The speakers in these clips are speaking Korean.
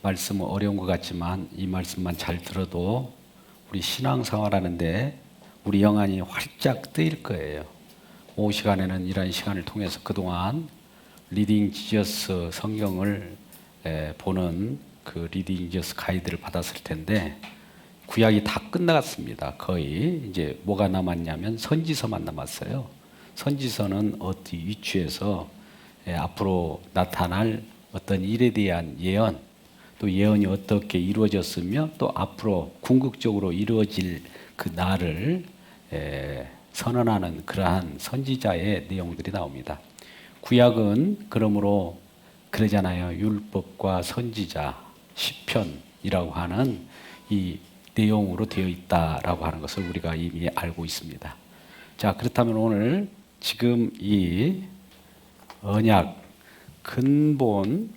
말씀은 어려운 것 같지만 이 말씀만 잘 들어도 우리 신앙생활하는데 우리 영안이 활짝 뜨일 거예요. 오후 시간에는 이런 시간을 통해서 그동안 리딩 지저스 성경을 보는 그 리딩 지저스 가이드를 받았을 텐데 구약이 다 끝나갔습니다. 거의 이제 뭐가 남았냐면 선지서만 남았어요. 선지서는 어디 위치에서 앞으로 나타날 어떤 일에 대한 예언, 또 예언이 어떻게 이루어졌으며 또 앞으로 궁극적으로 이루어질 그 날을 선언하는 그러한 선지자의 내용들이 나옵니다. 구약은 그러므로 그러잖아요. 율법과 선지자, 시편이라고 하는 이 내용으로 되어 있다라고 하는 것을 우리가 이미 알고 있습니다. 자, 그렇다면 오늘 지금 이 언약, 근본,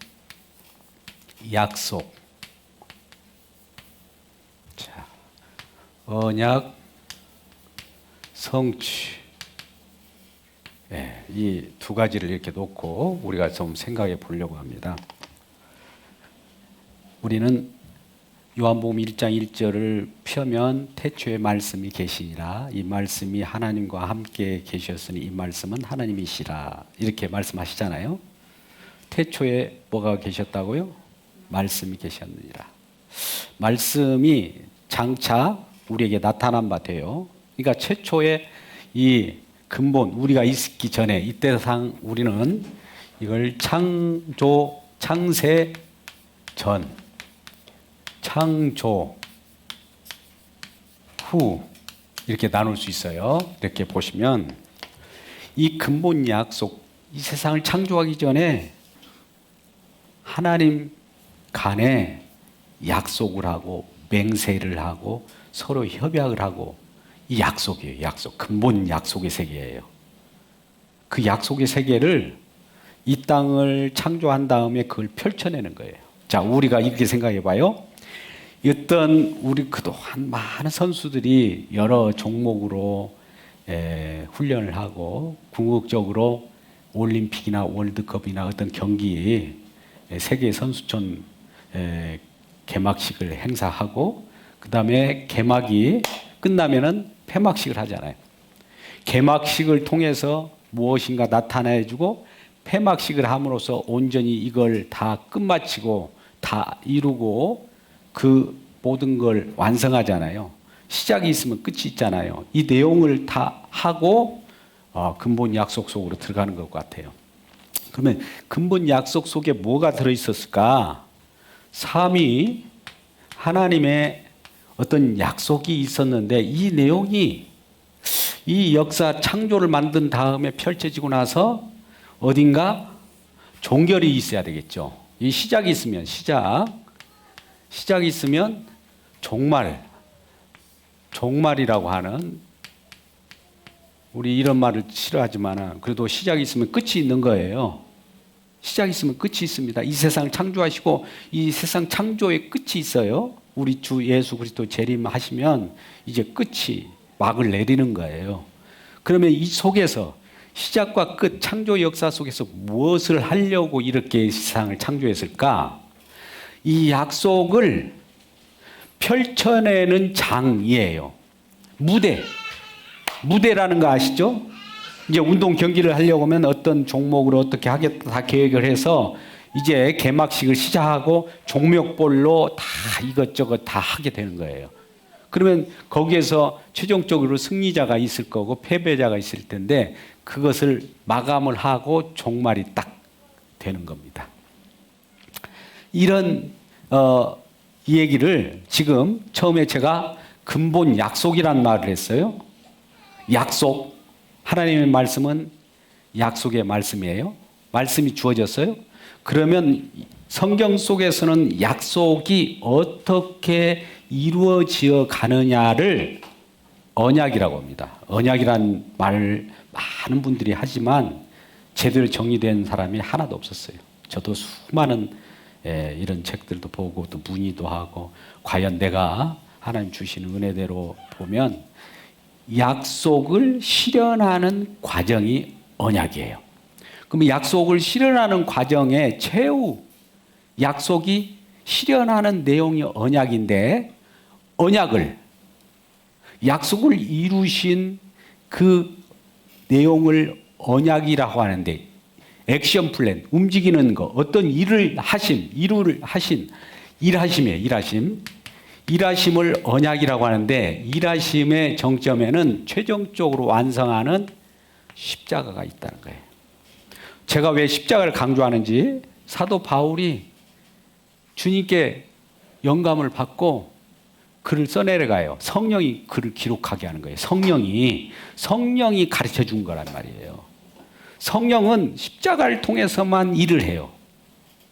약속. 자, 언약, 성취. 이 두 가지를 이렇게 놓고 우리가 좀 생각해 보려고 합니다. 우리는 요한복음 1장 1절을 펴면 태초에 말씀이 계시니라. 이 말씀이 하나님과 함께 계셨으니 이 말씀은 하나님이시라. 이렇게 말씀하시잖아요. 태초에 뭐가 계셨다고요? 말씀이 계셨느니라. 말씀이 장차 우리에게 나타난 바 돼요. 그러니까 최초에 이 근본, 우리가 있기 전에 이때상 우리는 이걸 창세 전, 창조 후 이렇게 나눌 수 있어요. 이렇게 보시면 이 근본 약속, 이 세상을 창조하기 전에 하나님 간에 약속을 하고 맹세를 하고 서로 협약을 하고 이 약속이에요. 약속, 근본 약속의 세계예요. 그 약속의 세계를 이 땅을 창조한 다음에 그걸 펼쳐내는 거예요. 자, 우리가 이렇게 생각해 봐요. 어떤 우리 그동안 많은 선수들이 여러 종목으로 훈련을 하고 궁극적으로 올림픽이나 월드컵이나 어떤 경기 세계 선수촌 개막식을 행사하고 그 다음에 개막이 끝나면은 폐막식을 하잖아요. 개막식을 통해서 무엇인가 나타내주고 폐막식을 함으로써 온전히 이걸 다 끝마치고 다 이루고 그 모든 걸 완성하잖아요. 시작이 있으면 끝이 있잖아요. 이 내용을 다 하고 근본 약속 속으로 들어가는 것 같아요. 그러면 근본 약속 속에 뭐가 들어있었을까? 삼위 하나님의 어떤 약속이 있었는데 이 내용이 이 역사 창조를 만든 다음에 펼쳐지고 나서 어딘가 종결이 있어야 되겠죠. 이 시작이 있으면 시작이 있으면 종말이라고 하는, 우리 이런 말을 싫어하지만 그래도 시작이 있으면 끝이 있는 거예요. 시작이 있으면 끝이 있습니다. 이 세상을 창조하시고 이 세상 창조의 끝이 있어요. 우리 주 예수 그리스도 재림하시면 이제 끝이 막을 내리는 거예요. 그러면 이 속에서 시작과 끝, 창조 역사 속에서 무엇을 하려고 이렇게 세상을 창조했을까? 이 약속을 펼쳐내는 장이에요. 무대라는 거 아시죠? 이제 운동 경기를 하려고 하면 어떤 종목으로 어떻게 하겠다 다 계획을 해서 이제 개막식을 시작하고 종목별로 다 이것저것 다 하게 되는 거예요. 그러면 거기에서 최종적으로 승리자가 있을 거고 패배자가 있을 텐데 그것을 마감을 하고 종말이 딱 되는 겁니다. 이런 이 얘기를 지금 처음에 제가 근본 약속이란 말을 했어요. 약속. 하나님의 말씀은 약속의 말씀이에요. 말씀이 주어졌어요. 그러면 성경 속에서는 약속이 어떻게 이루어져 가느냐를 언약이라고 합니다. 언약이란 말을 많은 분들이 하지만 제대로 정리된 사람이 하나도 없었어요. 저도 수많은 이런 책들도 보고 또 문의도 하고 과연 내가 하나님 주시는 은혜대로 보면 약속을 실현하는 과정이 언약이에요. 그럼 약속을 실현하는 과정의 최후 약속이 실현하는 내용이 언약인데 약속을 이루신 그 내용을 언약이라고 하는데 액션 플랜, 움직이는 거, 어떤 일을 하신, 일하심을 언약이라고 하는데 일하심의 정점에는 최종적으로 완성하는 십자가가 있다는 거예요. 제가 왜 십자가를 강조하는지 사도 바울이 주님께 영감을 받고 글을 써내려가요. 성령이 글을 기록하게 하는 거예요. 성령이 가르쳐 준 거란 말이에요. 성령은 십자가를 통해서만 일을 해요.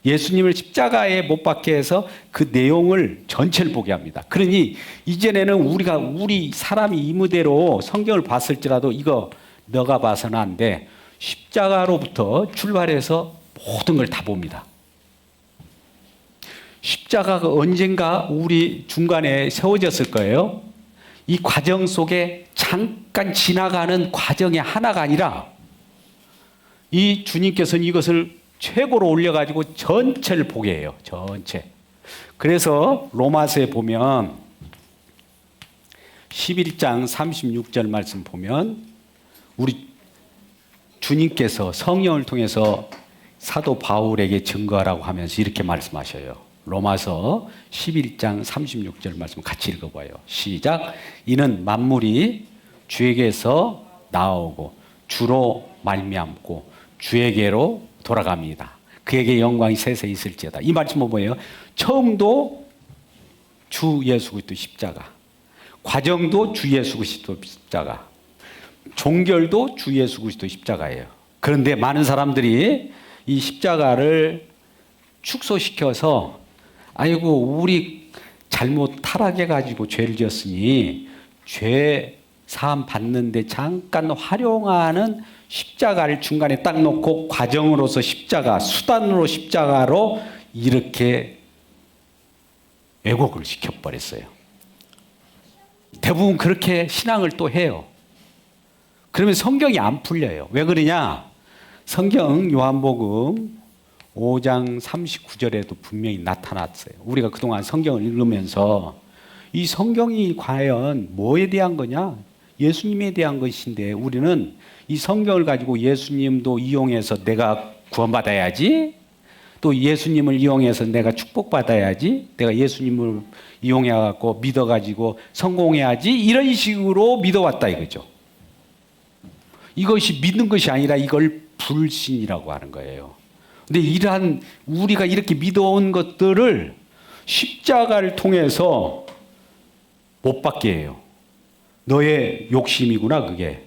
예수님을 십자가에 못 박게 해서 그 내용을 전체를 보게 합니다. 그러니 이전에는 우리 사람이 이 무대로 성경을 봤을지라도 이거 너가 봐서는 안 돼. 십자가로부터 출발해서 모든 걸 다 봅니다. 십자가가 언젠가 우리 중간에 세워졌을 거예요. 이 과정 속에 잠깐 지나가는 과정의 하나가 아니라 이 주님께서는 이것을 최고로 올려가지고 전체를 보게 해요. 전체. 그래서 로마서에 보면 11장 36절 말씀 보면 우리 주님께서 성령을 통해서 사도 바울에게 증거하라고 하면서 이렇게 말씀하셔요. 로마서 11장 36절 말씀 같이 읽어봐요. 시작. 이는 만물이 주에게서 나오고 주로 말미암고 주에게로 돌아갑니다. 그에게 영광이 세세 있을지어다. 이 말씀은 뭐예요? 처음도 주 예수 그리스도 십자가, 과정도 주 예수 그리스도 십자가, 종결도 주 예수 그리스도 십자가예요. 그런데 많은 사람들이 이 십자가를 축소시켜서 아이고 우리 잘못 타락해가지고 죄를 지었으니 죄 사함 받는데 잠깐 활용하는 십자가를 중간에 딱 놓고 과정으로서 십자가, 수단으로 십자가로 이렇게 왜곡을 시켜버렸어요. 대부분 그렇게 신앙을 또 해요. 그러면 성경이 안 풀려요. 왜 그러냐? 성경 요한복음 5장 39절에도 분명히 나타났어요. 우리가 그동안 성경을 읽으면서 이 성경이 과연 뭐에 대한 거냐? 예수님에 대한 것인데 우리는 이 성경을 가지고 예수님도 이용해서 내가 구원받아야지, 또 예수님을 이용해서 내가 축복받아야지, 내가 예수님을 이용해갖고 믿어가지고 성공해야지, 이런 식으로 믿어왔다 이거죠. 이것이 믿는 것이 아니라 이걸 불신이라고 하는 거예요. 근데 이러한 우리가 이렇게 믿어온 것들을 십자가를 통해서 못 받게 해요. 너의 욕심이구나 그게.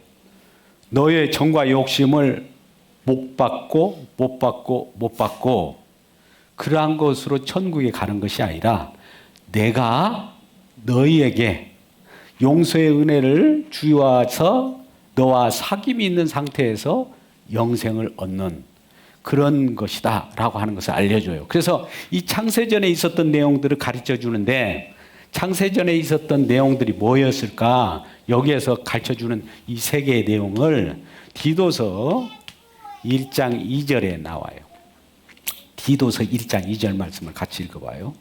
너의 정과 욕심을 못 받고 그러한 것으로 천국에 가는 것이 아니라 내가 너희에게 용서의 은혜를 주어서 너와 사귐이 있는 상태에서 영생을 얻는 그런 것이다 라고 하는 것을 알려줘요. 그래서 이 창세전에 있었던 내용들을 가르쳐 주는데 창세전에 있었던 내용들이 뭐였을까? 여기에서 가르쳐주는 이 세 개의 내용을 디도서 1장 2절에 나와요. 디도서 1장 2절 말씀을 같이 읽어봐요.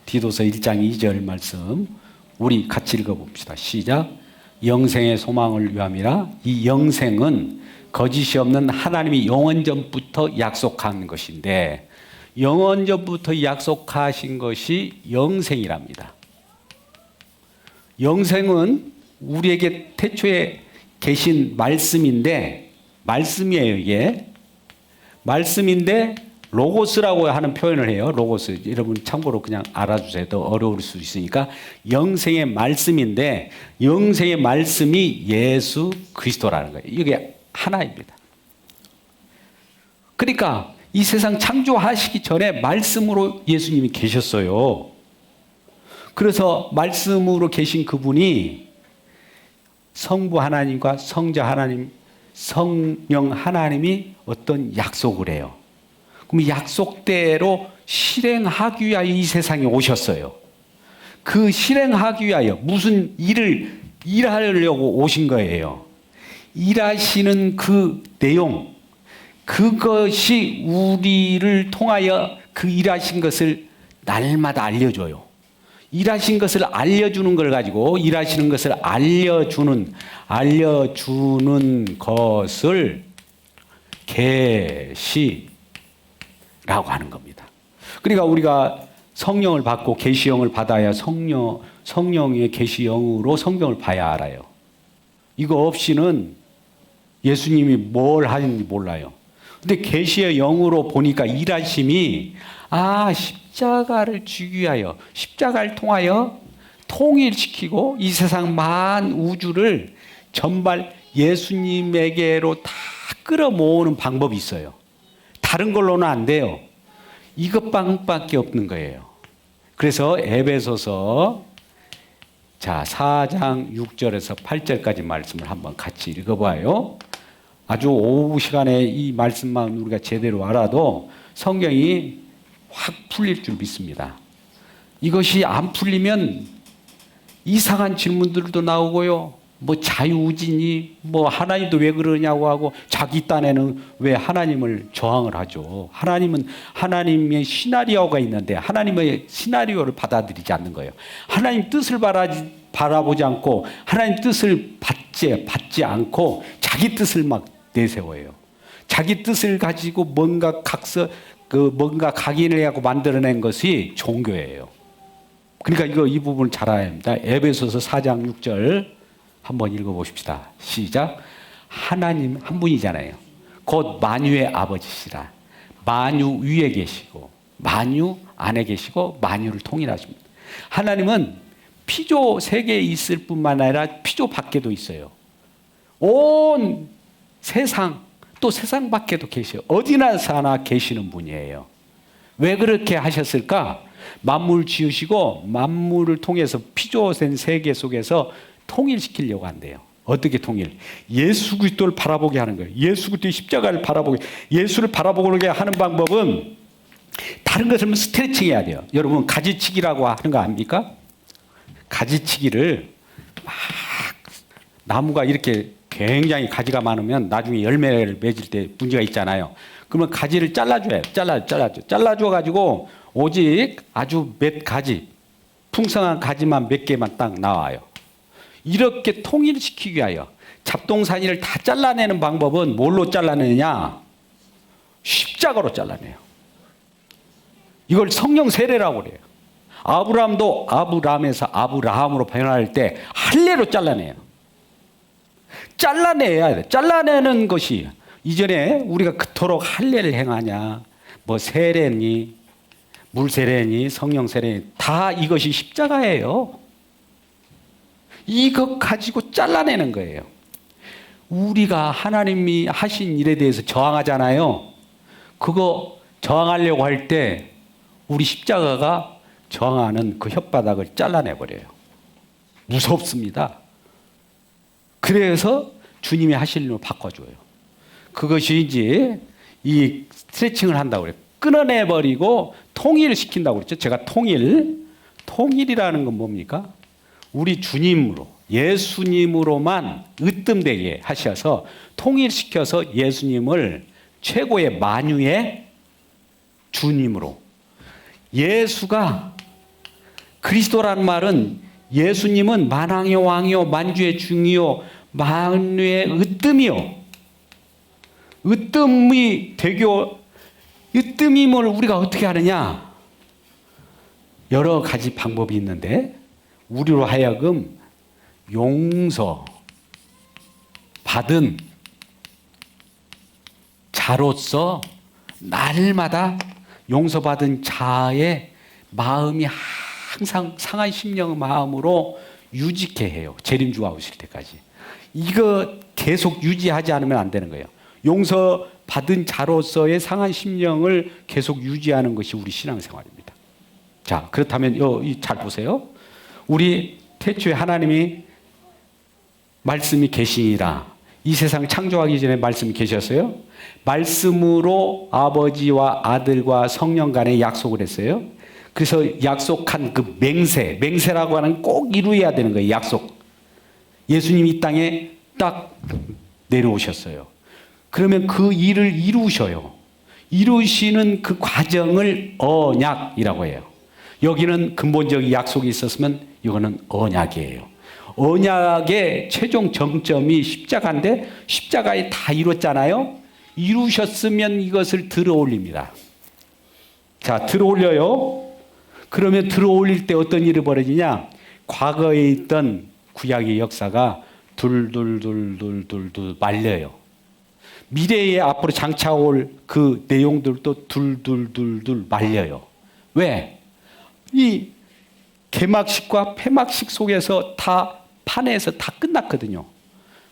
디도서 1장 2절 말씀 우리 같이 읽어봅시다. 시작. 영생의 소망을 위함이라. 이 영생은 거짓이 없는 하나님이 영원전부터 약속한 것인데 영원전부터 약속하신 것이 영생이랍니다. 영생은 우리에게 태초에 계신 말씀이에요 이게. 말씀인데 로고스라고 하는 표현을 해요. 로고스. 여러분 참고로 그냥 알아주세요. 더 어려울 수 있으니까. 영생의 말씀인데 영생의 말씀이 예수 그리스도라는 거예요. 이게 하나입니다. 그러니까 이 세상 창조하시기 전에 말씀으로 예수님이 계셨어요. 그래서 말씀으로 계신 그분이 성부 하나님과 성자 하나님, 성령 하나님이 어떤 약속을 해요. 그럼 약속대로 실행하기 위하여 이 세상에 오셨어요. 그 실행하기 위하여 무슨 일하려고 오신 거예요. 일하시는 그 내용, 그것이 우리를 통하여 그 일하신 것을 날마다 알려줘요. 일하신 것을 알려주는 걸 가지고 일하시는 것을 알려주는 것을 계시라고 하는 겁니다. 그러니까 우리가 성령을 받고 계시형을 받아야 성령의 계시형으로 성경을 봐야 알아요. 이거 없이는 예수님이 뭘 하는지 몰라요. 근데 계시의 영으로 보니까 일하심이 십자가를 주기 위하여 십자가를 통하여 통일시키고 이 세상 만 우주를 전발 예수님에게로 다 끌어모으는 방법이 있어요. 다른 걸로는 안 돼요. 이것밖에 없는 거예요. 그래서 에베소서 4장 6절에서 8절까지 말씀을 한번 같이 읽어봐요. 아주 오후 시간에 이 말씀만 우리가 제대로 알아도 성경이 확 풀릴 줄 믿습니다. 이것이 안 풀리면 이상한 질문들도 나오고요. 뭐 자유우진이 뭐 하나님도 왜 그러냐고 하고 자기 딴에는 왜 하나님을 저항을 하죠. 하나님은 하나님의 시나리오가 있는데 하나님의 시나리오를 받아들이지 않는 거예요. 하나님 뜻을 바라보지 않고 하나님 뜻을 받지 않고 자기 뜻을 막 내세워요. 자기 뜻을 가지고 뭔가 각인을 하고 만들어낸 것이 종교예요. 그러니까 이 부분을 잘 알아야 합니다. 에베소서 4장 6절 한번 읽어보십시다. 시작. 하나님 한 분이잖아요. 곧 만유의 아버지시라. 만유 위에 계시고 만유 안에 계시고 만유를 통일하십니다. 하나님은 피조 세계에 있을 뿐만 아니라 피조 밖에도 있어요. 온 세상 또 세상 밖에도 계셔요. 어디나 사나 계시는 분이에요. 왜 그렇게 하셨을까? 만물 지으시고 만물을 통해서 피조된 세계 속에서 통일시키려고 한대요. 어떻게 통일? 예수 그리스도를 바라보게 하는 거예요. 예수 그리스도의 십자가를 바라보게. 예수를 바라보게 하는 방법은 다른 것을 스트레칭 해야 돼요. 여러분 가지치기라고 하는 거 압니까? 가지치기를 막 나무가 이렇게 굉장히 가지가 많으면 나중에 열매를 맺을 때 문제가 있잖아요. 그러면 가지를 잘라줘요. 잘라줘 가지고 오직 아주 몇 가지 풍성한 가지만 몇 개만 딱 나와요. 이렇게 통일시키기 위하여 잡동사니를 다 잘라내는 방법은 뭘로 잘라내느냐? 십자가로 잘라내요. 이걸 성령 세례라고 그래요. 아브라함도 아브람에서 아브라함으로 변할 때 할례로 잘라내요. 잘라내야 돼. 잘라내는 것이 이전에 우리가 그토록 할례를 행하냐, 뭐 세례니, 물 세례니, 성령 세례니 다 이것이 십자가예요. 이것 가지고 잘라내는 거예요. 우리가 하나님이 하신 일에 대해서 저항하잖아요. 그거 저항하려고 할 때 우리 십자가가 저항하는 그 혓바닥을 잘라내버려요. 무섭습니다. 그래서 주님이 하실 일로 바꿔줘요. 그것이 이제 이 스트레칭을 한다고 그래요. 끊어내버리고 통일시킨다고 그랬죠. 제가 통일이라는 건 뭡니까? 우리 주님으로, 예수님으로만 으뜸되게 하셔서 통일시켜서 예수님을 최고의 만유의 주님으로. 예수가 그리스도라는 말은 예수님은 만왕의 왕이요 만주의 중이요 만유의 으뜸이요. 으뜸임을 우리가 어떻게 하느냐? 여러 가지 방법이 있는데 우리로 하여금 용서 받은 자로서 날마다 용서받은 자의 마음이 항상 상한 심령의 마음으로 유지케 해요. 재림주가 오실 때까지. 이거 계속 유지하지 않으면 안 되는 거예요. 용서받은 자로서의 상한 심령을 계속 유지하는 것이 우리 신앙생활입니다. 자, 그렇다면 잘 보세요. 우리 태초에 하나님이 말씀이 계시니라. 이 세상 창조하기 전에 말씀이 계셨어요. 말씀으로 아버지와 아들과 성령 간에 약속을 했어요. 그래서 약속한 그 맹세라고 하는 꼭 이루어야 되는 거예요. 약속. 예수님이 이 땅에 딱 내려오셨어요. 그러면 그 일을 이루셔요. 이루시는 그 과정을 언약이라고 해요. 여기는 근본적인 약속이 있었으면 이거는 언약이에요. 언약의 최종 정점이 십자가인데 십자가에 다 이뤘잖아요. 이루셨으면 이것을 들어 올립니다. 자, 들어 올려요. 그러면 들어 올릴 때 어떤 일이 벌어지냐? 과거에 있던 구약의 역사가 둘둘둘둘둘둘 말려요. 미래에 앞으로 장차올 그 내용들도 둘둘둘둘 말려요. 왜? 이 개막식과 폐막식 속에서 다 판에서 다 끝났거든요.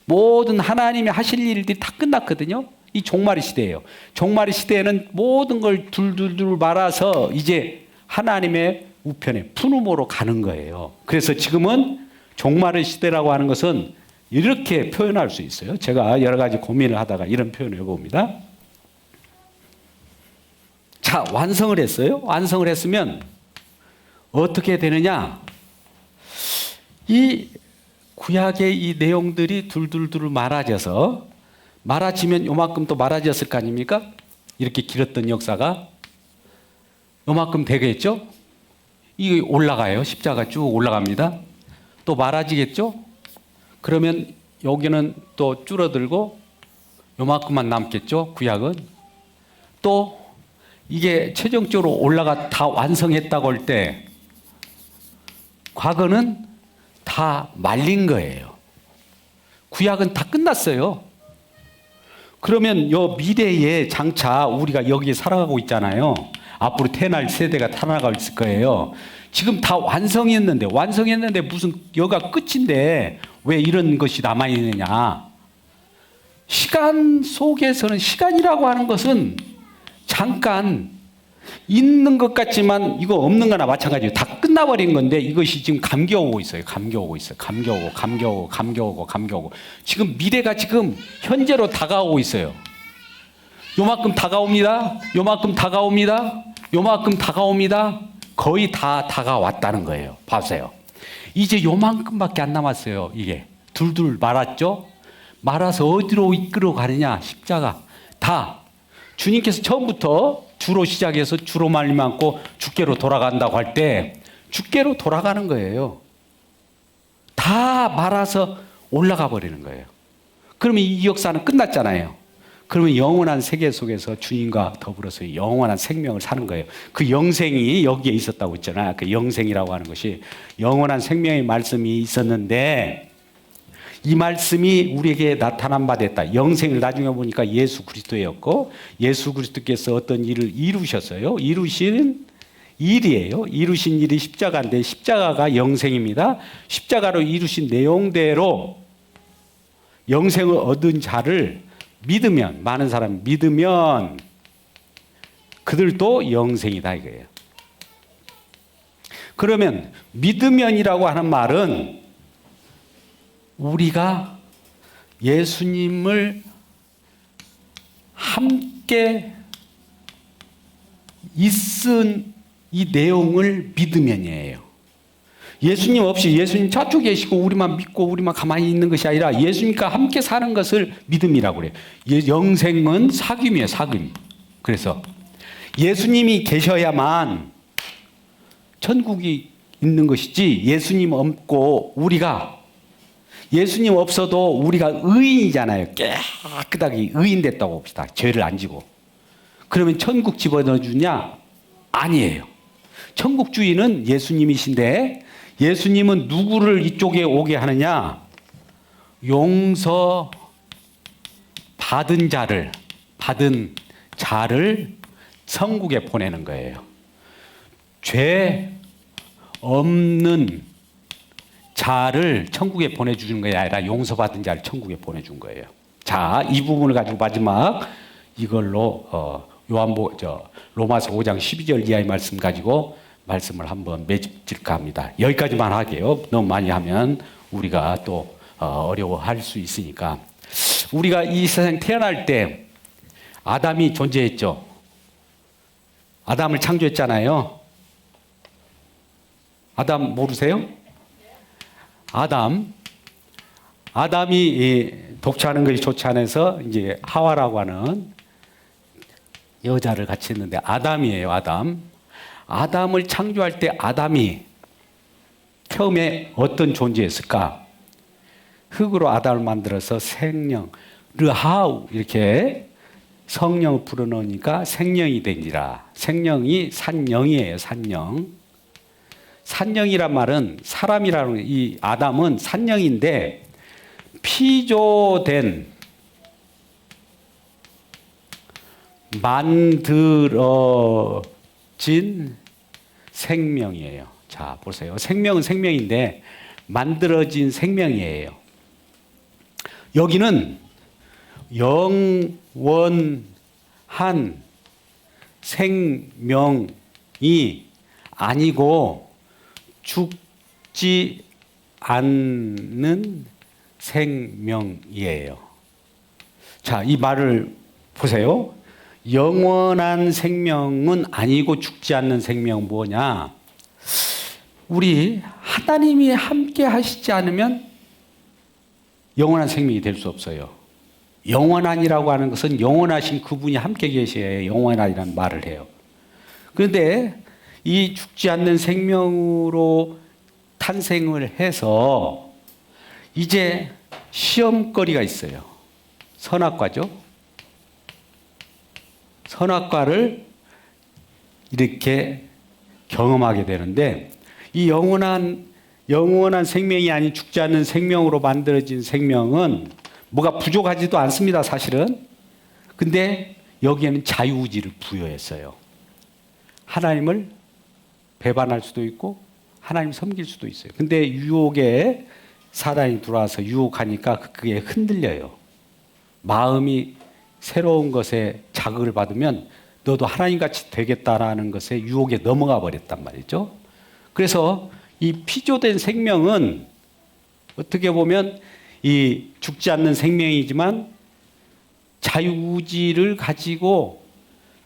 모든 하나님이 하실 일들이 다 끝났거든요. 이 종말의 시대예요. 종말의 시대에는 모든 걸 둘둘둘 말아서 이제 하나님의 우편에 푸르모로 가는 거예요. 그래서 지금은 종말의 시대라고 하는 것은 이렇게 표현할 수 있어요. 제가 여러 가지 고민을 하다가 이런 표현을 해봅니다. 자, 완성을 했어요. 완성을 했으면 어떻게 되느냐? 이 구약의 이 내용들이 둘둘둘 말아지면 요만큼 또 말아졌을 거 아닙니까? 이렇게 길었던 역사가 요만큼 되겠죠? 이게 올라가요. 십자가 쭉 올라갑니다. 또 말아지겠죠? 그러면 여기는 또 줄어들고 요만큼만 남겠죠? 구약은. 또 이게 최종적으로 올라가 다 완성했다고 할 때 과거는 다 말린 거예요. 구약은 다 끝났어요. 그러면 요 미래에 장차 우리가 여기에 살아가고 있잖아요. 앞으로 태어날 세대가 살아가고 있을 거예요. 지금 다 완성했는데 무슨 여가 끝인데 왜 이런 것이 남아있느냐. 시간 속에서는 시간이라고 하는 것은 잠깐 있는 것 같지만 이거 없는 거나 마찬가지예요. 다 끝나버린 건데 이것이 지금 감겨오고 있어요. 감겨오고. 지금 미래가 지금 현재로 다가오고 있어요. 요만큼 다가옵니다. 거의 다 다가왔다는 거예요. 봐세요. 이제 요만큼밖에 안 남았어요. 이게 둘둘 말았죠? 말아서 어디로 이끌어 가느냐? 십자가. 다 주님께서 처음부터 주로 시작해서 주로 말미암고 주께로 돌아간다고 할 때 주께로 돌아가는 거예요. 다 말아서 올라가 버리는 거예요. 그러면 이 역사는 끝났잖아요. 그러면 영원한 세계 속에서 주님과 더불어서 영원한 생명을 사는 거예요. 그 영생이 여기에 있었다고 했잖아요. 그 영생이라고 하는 것이 영원한 생명의 말씀이 있었는데 이 말씀이 우리에게 나타난 바 됐다. 영생을 나중에 보니까 예수 그리스도였고 예수 그리스도께서 어떤 일을 이루셨어요. 이루신 일이에요. 이루신 일이 십자가인데 십자가가 영생입니다. 십자가로 이루신 내용대로 영생을 얻은 자를 믿으면, 많은 사람 믿으면 그들도 영생이다 이거예요. 그러면 믿으면이라고 하는 말은 우리가 예수님을 함께 있은 이 내용을 믿으면이에요. 예수님 없이 예수님 저쪽에 계시고 우리만 믿고 우리만 가만히 있는 것이 아니라 예수님과 함께 사는 것을 믿음이라고 그래요. 영생은 사귐이에요. 사귐. 그래서 예수님이 계셔야만 천국이 있는 것이지 예수님 없고 우리가 예수님 없어도 우리가 의인이잖아요. 깨끗하게 의인 됐다고 봅시다. 죄를 안 지고. 그러면 천국 집어넣어주냐? 아니에요. 천국주의는 예수님이신데 예수님은 누구를 이쪽에 오게 하느냐? 용서 받은 자를 천국에 보내는 거예요. 죄 없는 자를 천국에 보내주는 것이 아니라 용서받은 자를 천국에 보내준 거예요. 자, 이 부분을 가지고 마지막 이걸로 로마서 5장 12절 이하의 말씀 가지고 말씀을 한번 맺을까 합니다. 여기까지만 하게요. 너무 많이 하면 우리가 또 어려워할 수 있으니까. 우리가 이 세상 태어날 때 아담이 존재했죠. 아담을 창조했잖아요. 아담 모르세요? 아담이 독차하는 것이 좋지 않아서 이제 하와라고 하는 여자를 같이 했는데 아담이에요. 아담을 창조할 때 아담이 처음에 어떤 존재였을까? 흙으로 아담을 만들어서 생령, 르하우 이렇게 성령을 불어넣으니까 생령이 되니라. 생령이 산령이에요. 산령. 산령이란 말은 사람이라는 이 아담은 산령인데 피조된 만들어진 생명이에요. 자, 보세요. 생명은 생명인데 만들어진 생명이에요. 여기는 영원한 생명이 아니고 죽지 않는 생명이에요. 자, 이 말을 보세요. 영원한 생명은 아니고 죽지 않는 생명은 뭐냐? 우리 하나님이 함께 하시지 않으면 영원한 생명이 될 수 없어요. 영원한이라고 하는 것은 영원하신 그분이 함께 계셔야 영원한이라는 말을 해요. 그런데 이 죽지 않는 생명으로 탄생을 해서 이제 시험거리가 있어요. 선악과죠. 선악과를 이렇게 경험하게 되는데 이 영원한 생명이 아닌 죽지 않는 생명으로 만들어진 생명은 뭐가 부족하지도 않습니다, 사실은. 근데 여기에는 자유의지를 부여했어요. 하나님을 배반할 수도 있고 하나님 섬길 수도 있어요. 근데 유혹에 사단이 들어와서 유혹하니까 그게 흔들려요. 마음이 새로운 것에 자극을 받으면 너도 하나님같이 되겠다라는 것에 유혹에 넘어가 버렸단 말이죠. 그래서 이 피조된 생명은 어떻게 보면 이 죽지 않는 생명이지만 자유의지를 가지고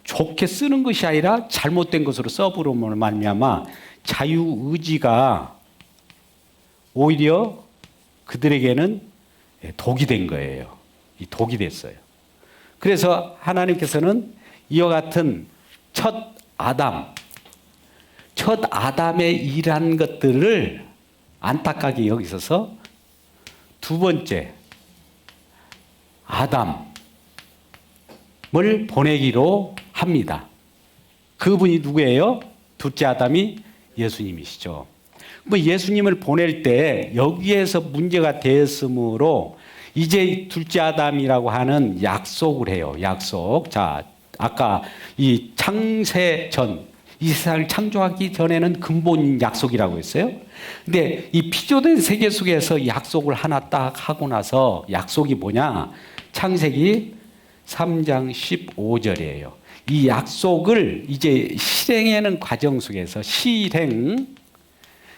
좋게 쓰는 것이 아니라 잘못된 것으로 써버리면 말미암아 자유의지가 오히려 그들에게는 독이 된 거예요. 이 독이 됐어요. 그래서 하나님께서는 이와 같은 첫 아담의 일한 것들을 안타깝게 여기셔서 두 번째 아담을 보내기로 합니다. 그분이 누구예요? 둘째 아담이 예수님이시죠. 뭐 예수님을 보낼 때 여기에서 문제가 되었으므로 이제 둘째 아담이라고 하는 약속을 해요. 약속. 자, 아까 이 창세 전, 이 세상을 창조하기 전에는 근본 약속이라고 했어요. 근데 이 피조된 세계 속에서 약속을 하나 딱 하고 나서 약속이 뭐냐? 창세기 3장 15절이에요. 이 약속을 이제 실행하는 과정 속에서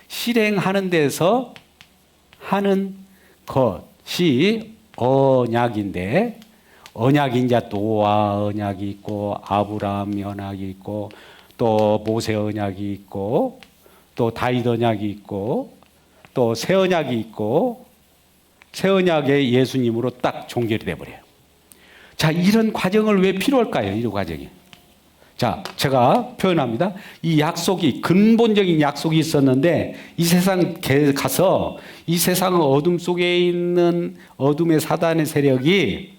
실행하는 데서 하는 것이 언약인데 언약이 이제 노아 언약이 있고 아브라함 언약이 있고 또 모세 언약이 있고 또 다윗 언약이 있고 또 새 언약이 있고 새 언약의 예수님으로 딱 종결이 돼버려요. 자, 이런 과정을 왜 필요할까요? 이런 과정이. 자, 제가 표현합니다. 이 약속이 근본적인 약속이 있었는데 이 세상 가서 이 세상 어둠 속에 있는 어둠의 사단의 세력이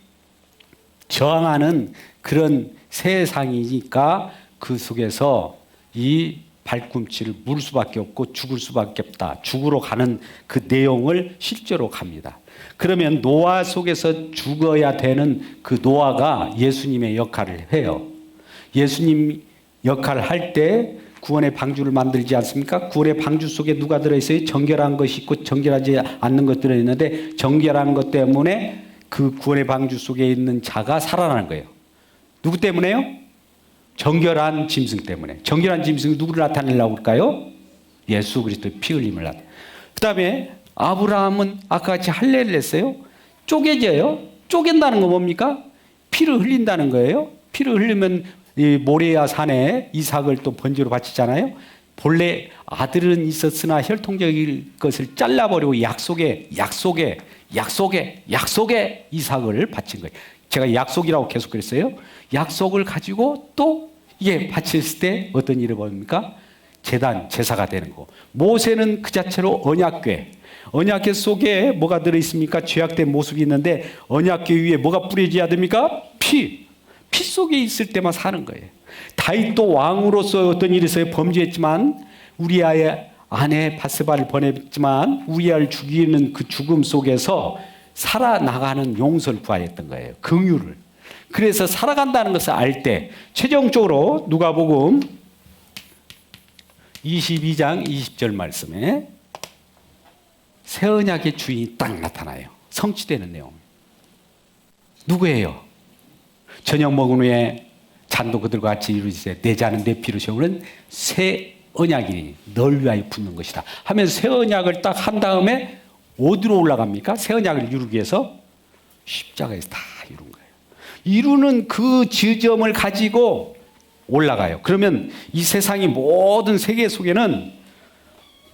저항하는 그런 세상이니까 그 속에서 이 발꿈치를 물 수밖에 없고 죽을 수밖에 없다. 죽으러 가는 그 내용을 실제로 갑니다. 그러면 노아 속에서 죽어야 되는 그 노아가 예수님의 역할을 해요. 예수님 역할을 할 때 구원의 방주를 만들지 않습니까? 구원의 방주 속에 누가 들어있어요? 정결한 것이 있고 정결하지 않는 것 들어있는데 정결한 것 때문에 그 구원의 방주 속에 있는 자가 살아나는 거예요. 누구 때문에요? 정결한 짐승 때문에. 정결한 짐승이 누구를 나타내려고 할까요? 예수 그리스도의 피 흘림을 나타내. 그 다음에 아브라함은 아까 같이 할례를 했어요. 쪼개져요. 쪼갠다는 건 뭡니까? 피를 흘린다는 거예요. 피를 흘리면 이 모레아 산에 이삭을 또 번제로 바치잖아요. 본래 아들은 있었으나 혈통적인 것을 잘라버리고 약속에 이삭을 바친 거예요. 제가 약속이라고 계속 그랬어요. 약속을 가지고 또 이게 바쳤을 때 어떤 일이 벌입니까? 제단, 제사가 되는 거. 모세는 그 자체로 언약궤. 언약궤 속에 뭐가 들어있습니까? 죄악된 모습이 있는데 언약궤 위에 뭐가 뿌려져야 됩니까? 피. 피 속에 있을 때만 사는 거예요. 다윗도 왕으로서 어떤 일이 있어요? 범죄했지만 우리아의 아내 바세바를 보냈지만 우리아를 죽이는 그 죽음 속에서 살아나가는 용서를 구하였던 거예요. 긍휼을. 그래서 살아간다는 것을 알 때 최종적으로 누가복음 22장 20절 말씀에 새 언약의 주인이 딱 나타나요. 성취되는 내용. 누구예요? 저녁 먹은 후에 잔도 그들과 같이 이루시되 내 자는 내 피로 세우는 새 언약이 널 위하여 붙는 것이다 하면서 새 언약을 딱 한 다음에 어디로 올라갑니까? 새 언약을 이루기 위해서 십자가에서 다 이룬 거예요. 이루는 그 지점을 가지고 올라가요. 그러면 이 세상의 모든 세계 속에는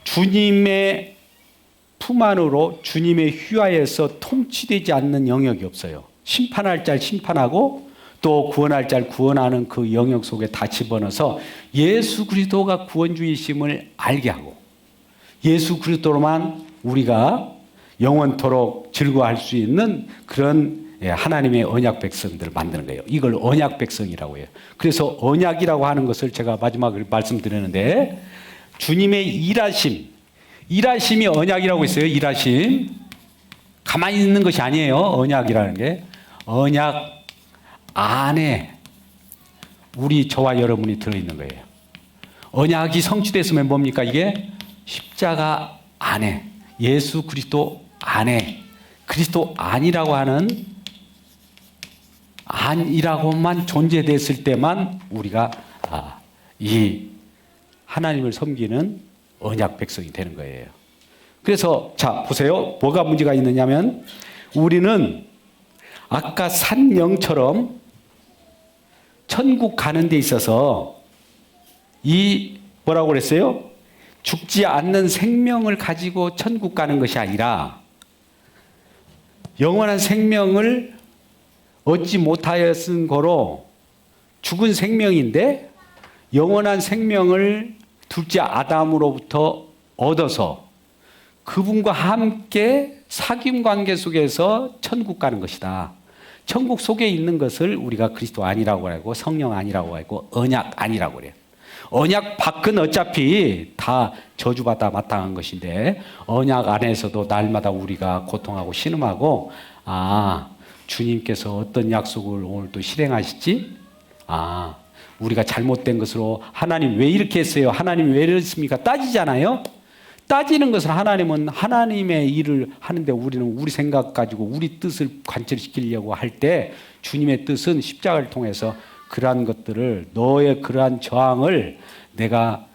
주님의 품 안으로 주님의 휘하에서 통치되지 않는 영역이 없어요. 심판할 자 심판하고 또 구원할 자를 구원하는 그 영역 속에 다 집어넣어서 예수 그리스도가 구원주이심을 알게 하고 예수 그리스도로만 우리가 영원토록 즐거워할 수 있는 그런 하나님의 언약 백성들을 만드는 거예요. 이걸 언약 백성이라고 해요. 그래서 언약이라고 하는 것을 제가 마지막으로 말씀드리는데 주님의 일하심이 언약이라고 있어요. 일하심. 가만히 있는 것이 아니에요. 언약이라는 게. 언약 안에 우리 저와 여러분이 들어있는 거예요. 언약이 성취됐으면 뭡니까? 이게 십자가 안에 예수 그리스도 안에 그리스도 안이라고 하는 안이라고만 존재됐을 때만 우리가 이 하나님을 섬기는 언약 백성이 되는 거예요. 그래서 자 보세요. 뭐가 문제가 있느냐면 우리는 아까 산영처럼 천국 가는 데 있어서 이 뭐라고 그랬어요? 죽지 않는 생명을 가지고 천국 가는 것이 아니라 영원한 생명을 얻지 못하였은 거로 죽은 생명인데 영원한 생명을 둘째 아담으로부터 얻어서 그분과 함께 사귐 관계 속에서 천국 가는 것이다. 천국 속에 있는 것을 우리가 그리스도 아니라고 하고 성령 아니라고 하고 언약 아니라고 그래요. 언약 밖은 어차피 다 저주받아 마땅한 것인데 언약 안에서도 날마다 우리가 고통하고 신음하고 주님께서 어떤 약속을 오늘 또 실행하실지 우리가 잘못된 것으로 하나님 왜 이렇게 했어요? 하나님 왜 이랬습니까? 따지잖아요. 따지는 것은 하나님은 하나님의 일을 하는데 우리는 우리 생각 가지고 우리 뜻을 관철시키려고 할 때 주님의 뜻은 십자가를 통해서 그러한 것들을 너의 그러한 저항을 내가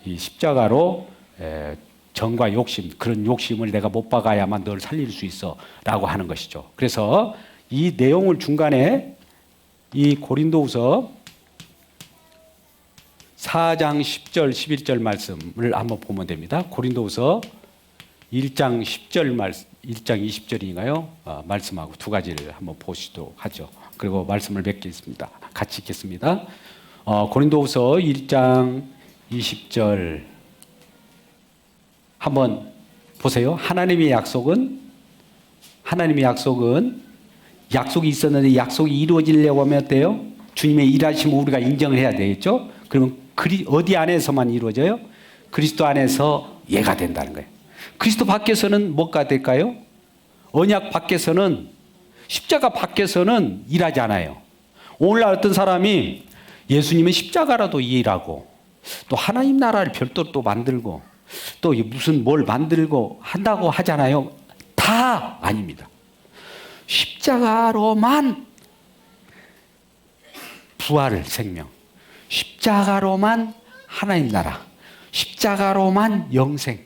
이 십자가로 정과 욕심 그런 욕심을 내가 못 박아야만 너를 살릴 수 있어 라고 하는 것이죠. 그래서 이 내용을 중간에 이 고린도후서 4장 10절 11절 말씀을 한번 보면 됩니다. 고린도후서 1장 10절 말씀 1장 20절인가요? 말씀하고 두 가지를 한번 보시도록 하죠. 그리고 말씀을 맺겠습니다. 같이 읽겠습니다. 고린도후서 1장 20절 한번 보세요. 하나님의 약속은 약속이 있었는데 약속이 이루어지려고 하면 어때요? 주님의 일하심을 우리가 인정을 해야 되겠죠? 그러면 어디 안에서만 이루어져요? 그리스도 안에서 예가 된다는 거예요. 그리스도 밖에서는 뭐가 될까요? 언약 밖에서는 십자가 밖에서는 일하지 않아요. 오늘날 어떤 사람이 예수님은 십자가라도 일하고 또 하나님 나라를 별도로 또 만들고 또 무슨 뭘 만들고 한다고 하잖아요. 다 아닙니다. 십자가로만 부활을 생명, 십자가로만 하나님 나라, 십자가로만 영생,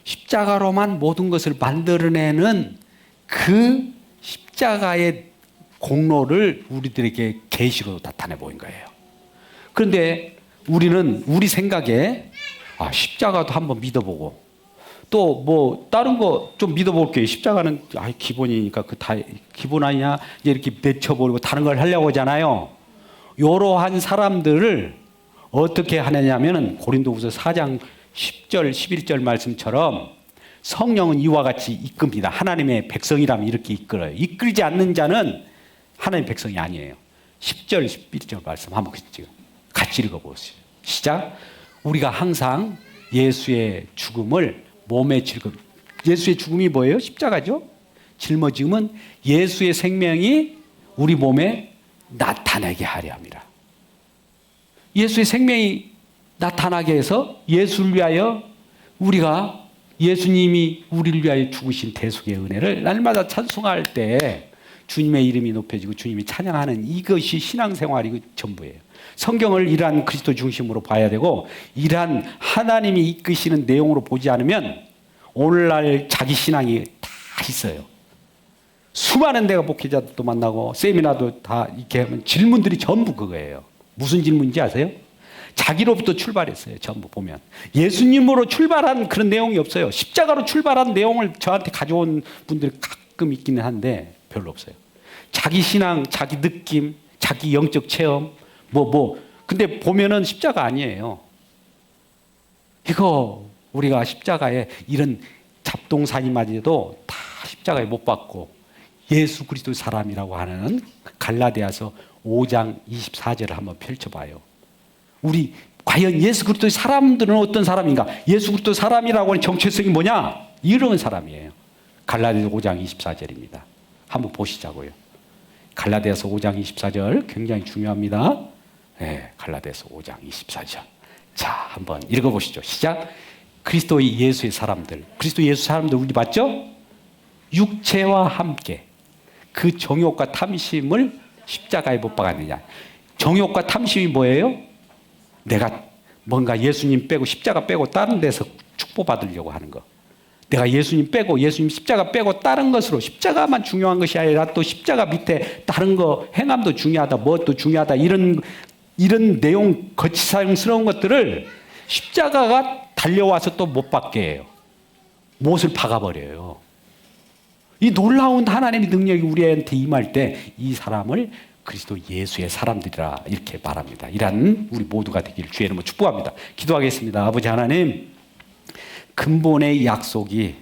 십자가로만 모든 것을 만들어내는 그 십자가의 공로를 우리들에게 계시로 나타내 보인 거예요. 그런데 우리는 우리 생각에 십자가도 한번 믿어보고 또 뭐 다른 거 좀 믿어볼게요. 십자가는 기본이니까 그 다 기본 아니냐 이제 이렇게 내쳐버리고 다른 걸 하려고 하잖아요. 이러한 사람들을 어떻게 하느냐면은 고린도후서 4장 10절 11절 말씀처럼 성령은 이와 같이 이끕니다. 하나님의 백성이라면 이렇게 이끌어요. 이끌지 않는 자는 하나님의 백성이 아니에요. 10절 11절 말씀 한번 같이 읽어보세요. 시작. 우리가 항상 예수의 죽음을 몸에 예수의 죽음이 뭐예요? 십자가죠. 짊어짐은 예수의 생명이 우리 몸에 나타나게 하려 합니다. 예수의 생명이 나타나게 해서 예수를 위하여 우리가 예수님이 우리를 위하여 죽으신 대속의 은혜를 날마다 찬송할 때 주님의 이름이 높여지고 주님이 찬양하는 이것이 신앙생활이고 전부예요. 성경을 이러한 그리스도 중심으로 봐야 되고 이러한 하나님이 이끄시는 내용으로 보지 않으면 오늘날 자기 신앙이 다 있어요. 수많은 데가 목회자들도 만나고 세미나도 다 이렇게 하면 질문들이 전부 그거예요. 무슨 질문인지 아세요? 자기로부터 출발했어요. 전부 보면 예수님으로 출발한 그런 내용이 없어요. 십자가로 출발한 내용을 저한테 가져온 분들이 가끔 있기는 한데 별로 없어요. 자기 신앙, 자기 느낌, 자기 영적 체험 근데 보면은 십자가 아니에요. 이거 우리가 십자가에 이런 잡동사니마저도 다 십자가에 못 박고 예수 그리스도 사람이라고 하는 갈라디아서 5장 24절을 한번 펼쳐봐요. 우리 과연 예수 그리스도의 사람들은 어떤 사람인가? 예수 그리스도 사람이라고 하는 정체성이 뭐냐? 이런 사람이에요. 갈라디아서 5장 24절입니다. 한번 보시자고요. 갈라디아서 5장 24절 굉장히 중요합니다. 네, 갈라디아서 5장 24절. 자, 한번 읽어보시죠. 시작. 그리스도의 예수의 사람들. 그리스도 예수 사람들 우리 맞죠? 육체와 함께 그 정욕과 탐심을 십자가에 못 박았느냐. 정욕과 탐심이 뭐예요? 내가 뭔가 예수님 빼고 십자가 빼고 다른 데서 축복받으려고 하는 거. 내가 예수님 빼고 예수님 십자가 빼고 다른 것으로 십자가만 중요한 것이 아니라 또 십자가 밑에 다른 거 행함도 중요하다. 뭣도 중요하다. 이런 내용 거치장스러운 것들을 십자가가 달려와서 또 못 박게 해요. 못을 박아버려요. 이 놀라운 하나님의 능력이 우리한테 임할 때 이 사람을 그리스도 예수의 사람들이라 이렇게 말합니다. 이런 우리 모두가 되기를 주의 이름으로 축복합니다. 기도하겠습니다. 아버지 하나님, 근본의 약속이